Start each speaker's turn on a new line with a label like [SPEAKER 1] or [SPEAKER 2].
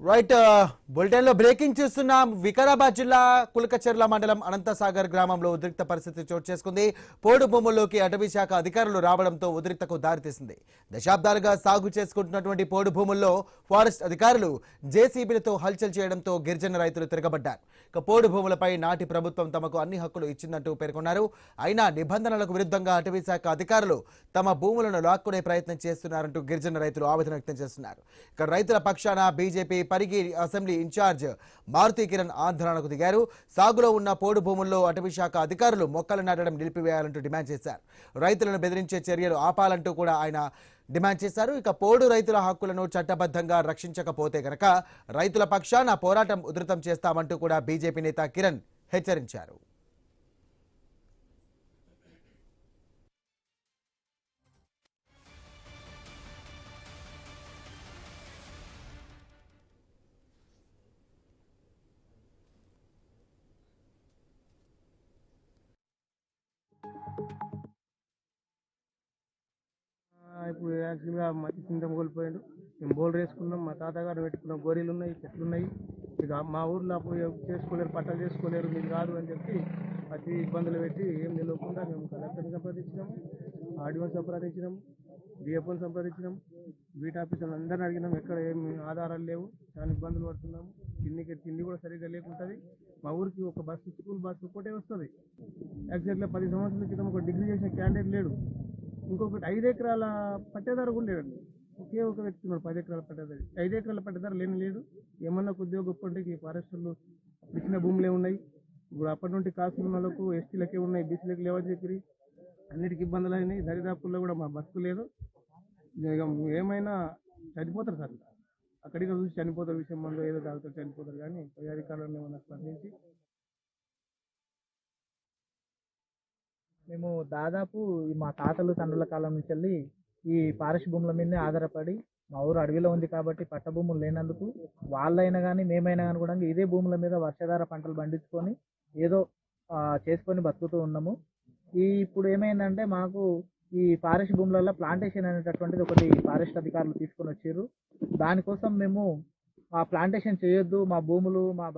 [SPEAKER 1] Right bulletin లో breaking చూస్తున్నాం. వికారాబాద్ జిల్లా కులకచెర్ల మండలం అనంతసాగర్ గ్రామంలో ఉద్రిక్త పరిస్థితి చోటు చేసుకుంది. పోడు భూముల్లోకి అటవీ శాఖ అధికారులు రావడంతో ఉద్రిక్తకు దారితీసింది. దశాబ్దాలుగా సాగు చేసుకుంటున్నటువంటి పోడు భూముల్లో ఫారెస్ట్ అధికారులు జేసీబీలతో హల్చల్ చేయడంతో గిరిజన రైతులు తిరగబడ్డారు. ఇక పోడు భూములపై నాటి ప్రభుత్వం తమకు అన్ని హక్కులు ఇచ్చిందంటూ పేర్కొన్నారు. అయినా నిబంధనలకు విరుద్ధంగా అటవీ శాఖ అధికారులు తమ భూములను లాక్కునే ప్రయత్నం చేస్తున్నారంటూ గిరిజన రైతులు ఆవేదన వ్యక్తం చేస్తున్నారు. ఇక రైతుల పక్షాన BJP Parigi assembly incharge Maruthi Kiran ఆందోళనకు దిగారు. సాగులో ఉన్న పోడు భూముల్లో అటవీ శాఖ అధికారులు మొక్కలు నాటడం నిలిపివేయాలంటూ డిమాండ్ చేశారు. రైతులను బెదిరించే చర్యలు ఆపాలంటూ కూడా ఆయన డిమాండ్ చేశారు. ఇక పోడు రైతుల హక్కులను చట్టబద్ధంగా రక్షించకపోతే గనక రైతుల పక్షాన పోరాటం ఉధృతం చేస్తామంటూ కూడా బీజేపీ నేత కిరణ్ హెచ్చరించారు.
[SPEAKER 2] ఇప్పుడు యాక్చువల్గా మట్టి చింతం కోల్పోయాడు. మేము బోల్డర్ వేసుకున్నాం, మా తాతగారు పెట్టుకున్న గోరీలు ఉన్నాయి, చెట్లు ఉన్నాయి. ఇక మా ఊర్లో అప్పుడు చేసుకోలేరు, పట్టాలు చేసుకోలేరు, మీకు రాదు అని చెప్పి అతి ఇబ్బందులు పెట్టి ఏం నిలవకుండా మేము కలెక్టర్ని సంప్రదించినాం, ఆర్డీఓని సంప్రదించినాం, డిఎఫ్ఓని సంప్రదించినాం, బీట్ ఆఫీసర్లు అందరిని అడిగినాం. ఎక్కడ ఏమి ఆధారాలు లేవు, చాలా ఇబ్బందులు పడుతున్నాము. తిండి కూడా సరిగ్గా లేకుంటుంది. మా ఊరికి ఒక బస్సు, స్కూల్ బస్సు ఒకటే వస్తుంది. యాక్చువల్గా 10 సంవత్సరాల క్రితం ఒక డిగ్రీ చేసిన క్యాండిడేట్ లేడు. ఇంకొకటి 5 ఎకరాల పట్టేదారు కూడా లేడండి. ఒకే ఒక వ్యక్తి ఉన్నాడు 10 ఎకరాల పట్టేదారు. 5 ఎకరాల పట్టేదారు లేడు. ఏమన్నా కొద్దిగా గొప్పంటే ఫారెస్టర్లు ఇచ్చిన భూములే ఉన్నాయి. ఇప్పుడు అప్పటి నుండి కాసులు ఉన్న వాళ్ళకు ఎస్టీలకే ఉన్నాయి, బీసీలకు లేవని చెప్పి అన్నిటికీ ఇబ్బందులు అయినాయి. దరిదాపుల్లో కూడా మా బస్సు లేదు. ఇక ఏమైనా చనిపోతారు సార్, అక్కడికి చూసి చనిపోతారు. విషయం మందు ఏదో తాగుతారు చనిపోతారు. కానీ పై అధికారులను ఏమన్నా స్పందించి
[SPEAKER 3] మేము దాదాపు మా తాతలు తండ్రుల కాలం నుంచి వెళ్ళి ఈ ఫారెస్ట్ భూముల మీదనే ఆధారపడి, మా ఊరు అడవిలో ఉంది కాబట్టి పట్ట భూములు లేనందుకు వాళ్ళైనా కానీ మేమైనా కానీ కూడా ఇదే భూముల మీద వర్షాధార పంటలు పండించుకొని ఏదో చేసుకొని బతుకుతూ ఉన్నాము. ఇప్పుడు ఏమైందంటే మాకు ఈ ఫారెస్ట్ భూములలో ప్లాంటేషన్ అనేటటువంటిది ఒకటి ఫారెస్ట్ అధికారులు తీసుకొని వచ్చారు. దానికోసం మేము ఆ ప్లాంటేషన్ చేయొద్దు, మా భూములు మా